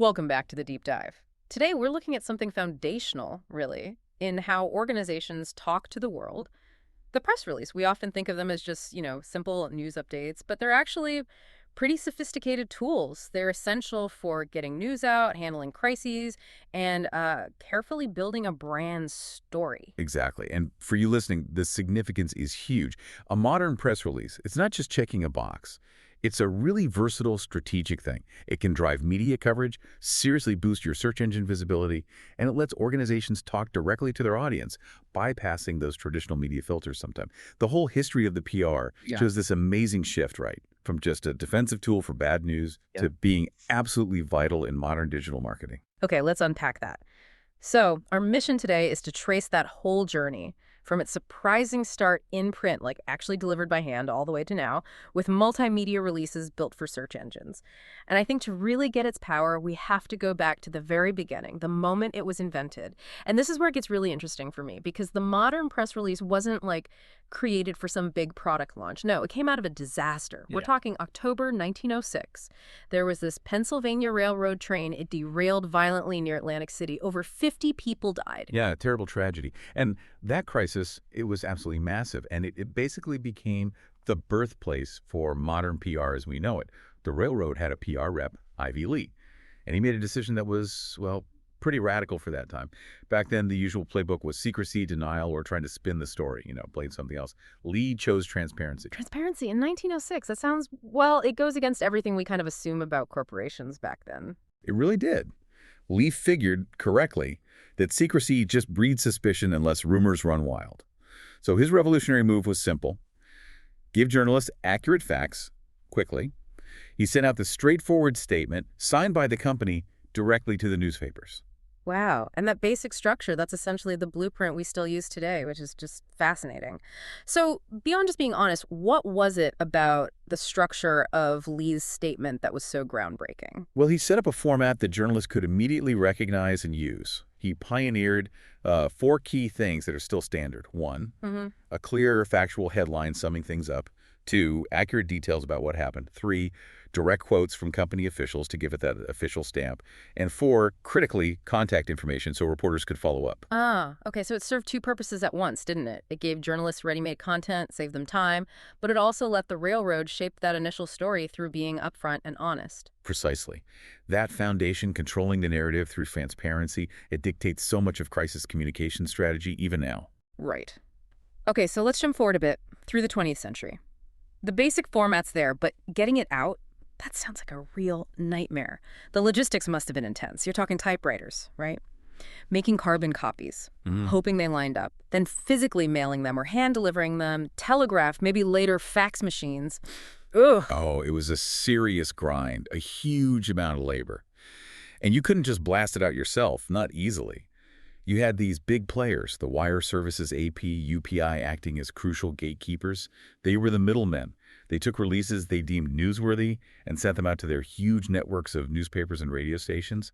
Welcome back to the deep dive. Today, we're looking at something foundational, really, in how organizations talk to the world. The press release, we often think of them as just, simple news updates, but they're actually pretty sophisticated tools. They're essential for getting news out, handling crises, and carefully building a brand story. Exactly. And for you listening, the significance is huge. A modern press release, it's not just checking a box. It's a really versatile strategic thing. It can drive media coverage, seriously boost your search engine visibility, and it lets organizations talk directly to their audience, bypassing those traditional media filters sometimes. The whole history of the PR shows this amazing shift, right? From just a defensive tool for bad news to being absolutely vital in modern digital marketing. Okay, let's unpack that. So our mission today is to trace that whole journey from its surprising start in print, like actually delivered by hand, all the way to now, with multimedia releases built for search engines. And I think to really get its power, we have to go back to the very beginning, the moment it was invented. And this is where it gets really interesting for me, because the modern press release wasn't like created for some big product launch. No, it came out of a disaster. We're talking October 1906. There was this Pennsylvania Railroad train. It derailed violently near Atlantic City. Over 50 people died. Yeah, a terrible tragedy. And that crisis, it was absolutely massive. And it basically became the birthplace for modern PR as we know it. The railroad had a PR rep, Ivy Lee. And he made a decision that was, well, pretty radical for that time. Back then, the usual playbook was secrecy, denial, or trying to spin the story, blame something else. Lee chose transparency. Transparency in 1906. That sounds, well, it goes against everything we kind of assume about corporations back then. It really did. Lee figured correctly that secrecy just breeds suspicion unless rumors run wild. So his revolutionary move was simple. Give journalists accurate facts quickly. He sent out the straightforward statement signed by the company directly to the newspapers. Wow. And that basic structure, that's essentially the blueprint we still use today, which is just fascinating. So beyond just being honest, what was it about the structure of Lee's statement that was so groundbreaking? Well, he set up a format that journalists could immediately recognize and use. He pioneered 4 key things that are still standard. 1, a clear, factual headline summing things up. 2, accurate details about what happened. 3, direct quotes from company officials to give it that official stamp. And 4, critically, contact information so reporters could follow up. Ah, okay, so it served 2 purposes at once, didn't it? It gave journalists ready-made content, saved them time, but it also let the railroad shape that initial story through being upfront and honest. Precisely. That foundation controlling the narrative through transparency, it dictates so much of crisis communication strategy even now. Right. Okay, so let's jump forward a bit through the 20th century. The basic format's there, but getting it out, that sounds like a real nightmare. The logistics must have been intense. You're talking typewriters, right? Making carbon copies, hoping they lined up, then physically mailing them or hand-delivering them, telegraph, maybe later fax machines. Ugh. Oh, it was a serious grind, a huge amount of labor. And you couldn't just blast it out yourself, not easily. You had these big players, the wire services AP, UPI acting as crucial gatekeepers. They were the middlemen. They took releases they deemed newsworthy and sent them out to their huge networks of newspapers and radio stations.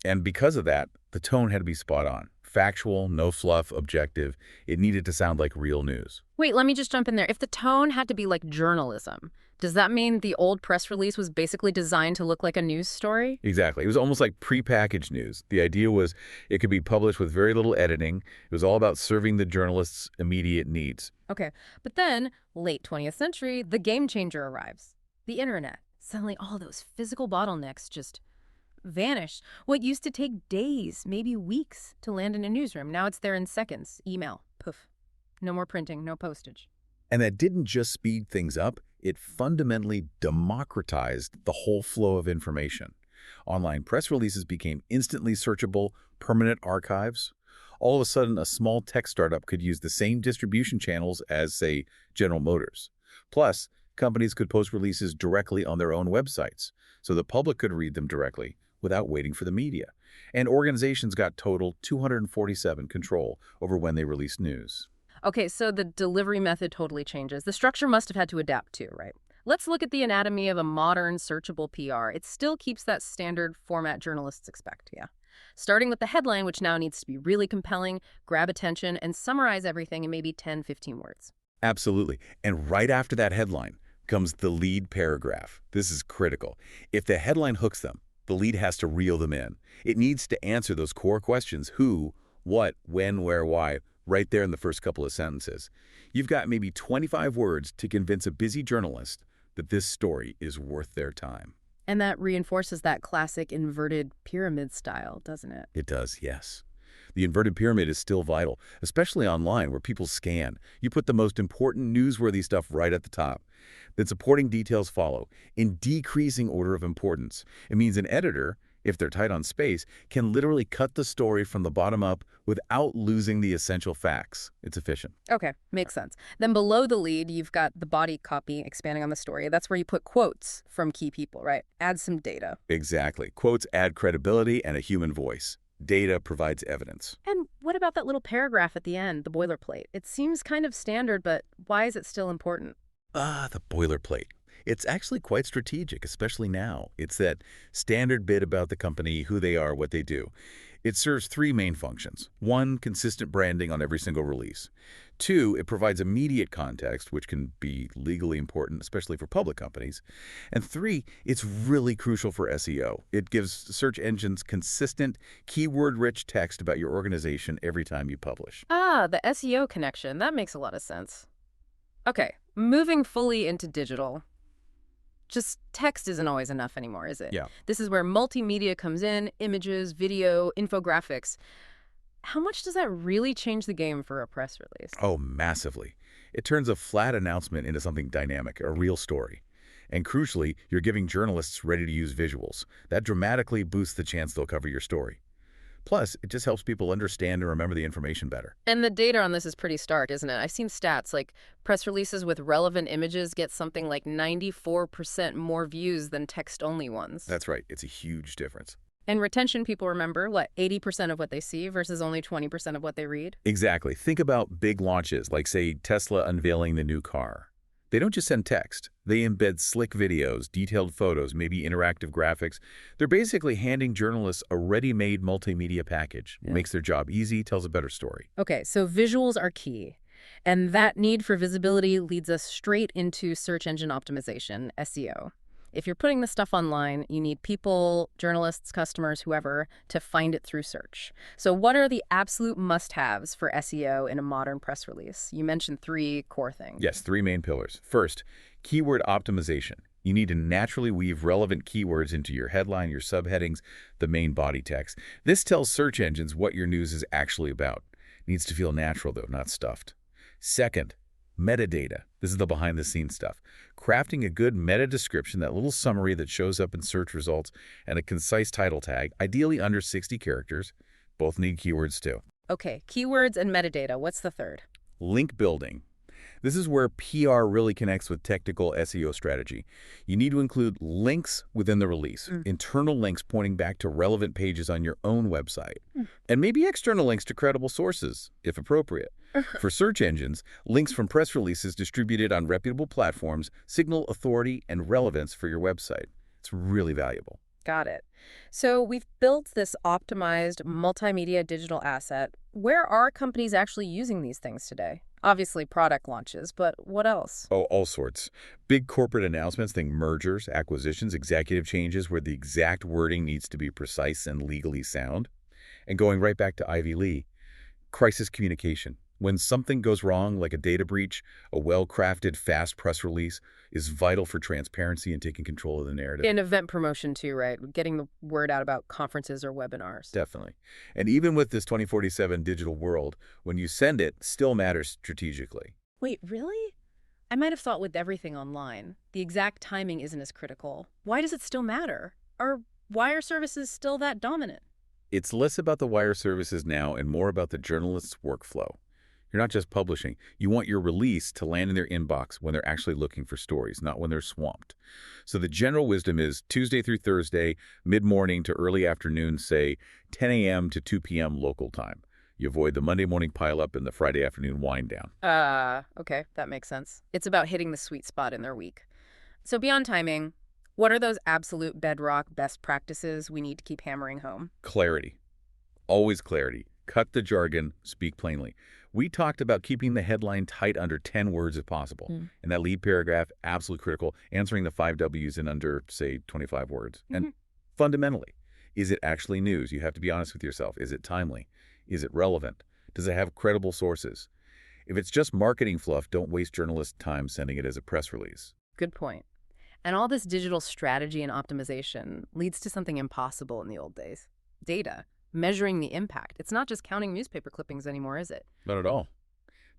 And because of that, the tone had to be spot on. Factual, no fluff, objective. It needed to sound like real news. Wait, let me just jump in there. If the tone had to be like journalism, does that mean the old press release was basically designed to look like a news story? Exactly. It was almost like prepackaged news. The idea was it could be published with very little editing. It was all about serving the journalist's immediate needs. Okay, but then, late 20th century, the game changer arrives. The internet. Suddenly all those physical bottlenecks just vanish. What used to take days, maybe weeks, to land in a newsroom, now it's there in seconds. Email. Poof. No more printing, no postage. And that didn't just speed things up, it fundamentally democratized the whole flow of information. Online press releases became instantly searchable, permanent archives. All of a sudden, a small tech startup could use the same distribution channels as, say, General Motors. Plus, companies could post releases directly on their own websites, so the public could read them directly without waiting for the media. And organizations got total 247 control over when they released news. Okay, so the delivery method totally changes. The structure must have had to adapt too, right? Let's look at the anatomy of a modern searchable PR. It still keeps that standard format journalists expect, yeah. Starting with the headline, which now needs to be really compelling, grab attention, and summarize everything in maybe 10, 15 words. Absolutely. And right after that headline comes the lead paragraph. This is critical. If the headline hooks them, The lead has to reel them in. It needs to answer those core questions: who, what, when, where, why, right there in the first couple of sentences. You've got maybe 25 words to convince a busy journalist that this story is worth their time. And that reinforces that classic inverted pyramid style, doesn't it? It does, yes. The inverted pyramid is still vital, especially online where people scan. You put the most important newsworthy stuff right at the top. Then supporting details follow, in decreasing order of importance. It means an editor, if they're tight on space, can literally cut the story from the bottom up without losing the essential facts. It's efficient. Okay, makes sense. Then below the lead, you've got the body copy expanding on the story. That's where you put quotes from key people, right? Add some data. Exactly. Quotes add credibility and a human voice. Data provides evidence. And what about that little paragraph at the end, the boilerplate? It seems kind of standard, but why is it still important? The boilerplate. It's actually quite strategic, especially now. It's that standard bit about the company, who they are, what they do. It serves three main functions. One, consistent branding on every single release. Two, it provides immediate context, which can be legally important, especially for public companies. And three, it's really crucial for SEO. It gives search engines consistent, keyword-rich text about your organization every time you publish. The SEO connection. That makes a lot of sense. Okay, moving fully into digital. Just text isn't always enough anymore, is it? Yeah. This is where multimedia comes in, images, video, infographics. How much does that really change the game for a press release? Oh, massively. It turns a flat announcement into something dynamic, a real story. And crucially, you're giving journalists ready-to-use visuals. That dramatically boosts the chance they'll cover your story. Plus, it just helps people understand and remember the information better. And the data on this is pretty stark, isn't it? I've seen stats like press releases with relevant images get something like 94% more views than text-only ones. That's right. It's a huge difference. And retention, people remember, 80% of what they see versus only 20% of what they read? Exactly. Think about big launches, like, say, Tesla unveiling the new car. They don't just send text. They embed slick videos, detailed photos, maybe interactive graphics. They're basically handing journalists a ready-made multimedia package. Yeah. It makes their job easy, tells a better story. Okay, so visuals are key. And that need for visibility leads us straight into search engine optimization, SEO. If you're putting this stuff online, you need people, journalists, customers, whoever, to find it through search. So what are the absolute must-haves for SEO in a modern press release? You mentioned three core things. Yes, three main pillars. First, keyword optimization. You need to naturally weave relevant keywords into your headline, your subheadings, the main body text. This tells search engines what your news is actually about. It needs to feel natural, though, not stuffed. Second, metadata. This is the behind-the-scenes stuff. Crafting a good meta description, that little summary that shows up in search results, and a concise title tag, ideally under 60 characters. Both need keywords too. Okay, keywords and metadata. What's the third? Link building. This is where PR really connects with technical SEO strategy. You need to include links within the release, internal links pointing back to relevant pages on your own website, and maybe external links to credible sources, if appropriate. For search engines, links from press releases distributed on reputable platforms signal authority and relevance for your website. It's really valuable. Got it. So we've built this optimized multimedia digital asset. Where are companies actually using these things today? Obviously product launches, but what else? Oh, all sorts. Big corporate announcements, think mergers, acquisitions, executive changes where the exact wording needs to be precise and legally sound. And going right back to Ivy Lee, crisis communication. When something goes wrong, like a data breach, a well-crafted, fast press release is vital for transparency and taking control of the narrative. In event promotion too, right? Getting the word out about conferences or webinars. Definitely. And even with this 2047 digital world, when you send it, still matters strategically. Wait, really? I might have thought with everything online, the exact timing isn't as critical. Why does it still matter? Are wire services still that dominant? It's less about the wire services now and more about the journalist's workflow. You're not just publishing. You want your release to land in their inbox when they're actually looking for stories, not when they're swamped. So the general wisdom is Tuesday through Thursday, mid-morning to early afternoon, say 10 a.m. to 2 p.m. local time. You avoid the Monday morning pileup and the Friday afternoon wind down. Okay, that makes sense. It's about hitting the sweet spot in their week. So beyond timing, what are those absolute bedrock best practices we need to keep hammering home? Clarity. Always clarity. Cut the jargon, speak plainly. We talked about keeping the headline tight under 10 words if possible. And that lead paragraph, absolutely critical, answering the 5 W's in under, say, 25 words. And Fundamentally, is it actually news? You have to be honest with yourself. Is it timely? Is it relevant? Does it have credible sources? If it's just marketing fluff, don't waste journalists' time sending it as a press release. Good point. And all this digital strategy and optimization leads to something impossible in the old days. Data. Measuring the impact. It's not just counting newspaper clippings anymore, is it? Not at all.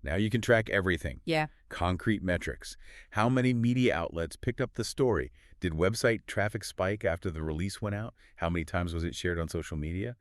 Now you can track everything. Yeah. Concrete metrics. How many media outlets picked up the story? Did website traffic spike after the release went out? How many times was it shared on social media?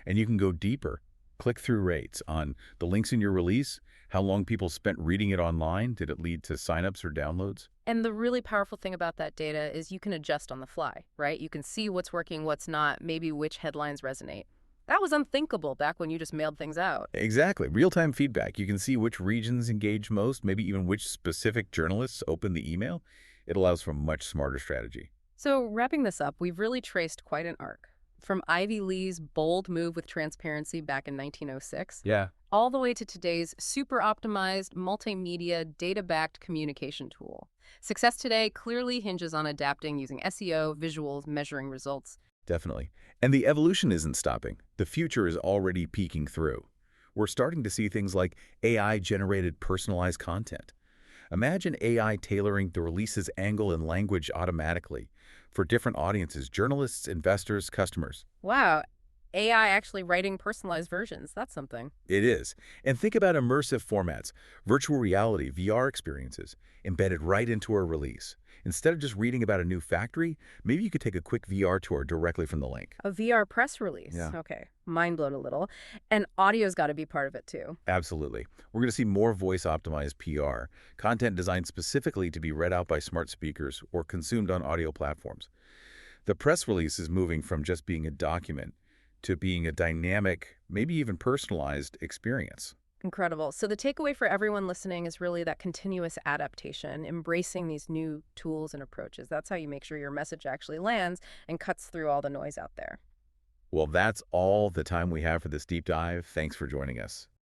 And you can go deeper. Click-through rates on the links in your release, how long people spent reading it online, did it lead to signups or downloads? And the really powerful thing about that data is you can adjust on the fly, right? You can see what's working, what's not, maybe which headlines resonate. That was unthinkable back when you just mailed things out. Exactly. Real-time feedback. You can see which regions engage most, maybe even which specific journalists open the email. It allows for a much smarter strategy. So wrapping this up, we've really traced quite an arc. From Ivy Lee's bold move with transparency back in 1906, Yeah. all the way to today's super optimized, multimedia, data-backed communication tool. Success today clearly hinges on adapting using SEO, visuals, measuring results. Definitely. And the evolution isn't stopping. The future is already peeking through. We're starting to see things like AI-generated personalized content. Imagine AI tailoring the release's angle and language automatically for different audiences, journalists, investors, customers. Wow, AI actually writing personalized versions. That's something. It is. And think about immersive formats, virtual reality, VR experiences, embedded right into a release. Instead of just reading about a new factory, maybe you could take a quick VR tour directly from the link. A VR press release. Yeah. Okay, mind blown a little. And audio's got to be part of it too. Absolutely. We're going to see more voice-optimized PR, content designed specifically to be read out by smart speakers or consumed on audio platforms. The press release is moving from just being a document to being a dynamic, maybe even personalized experience. Incredible. So the takeaway for everyone listening is really that continuous adaptation, embracing these new tools and approaches. That's how you make sure your message actually lands and cuts through all the noise out there. Well, that's all the time we have for this deep dive. Thanks for joining us.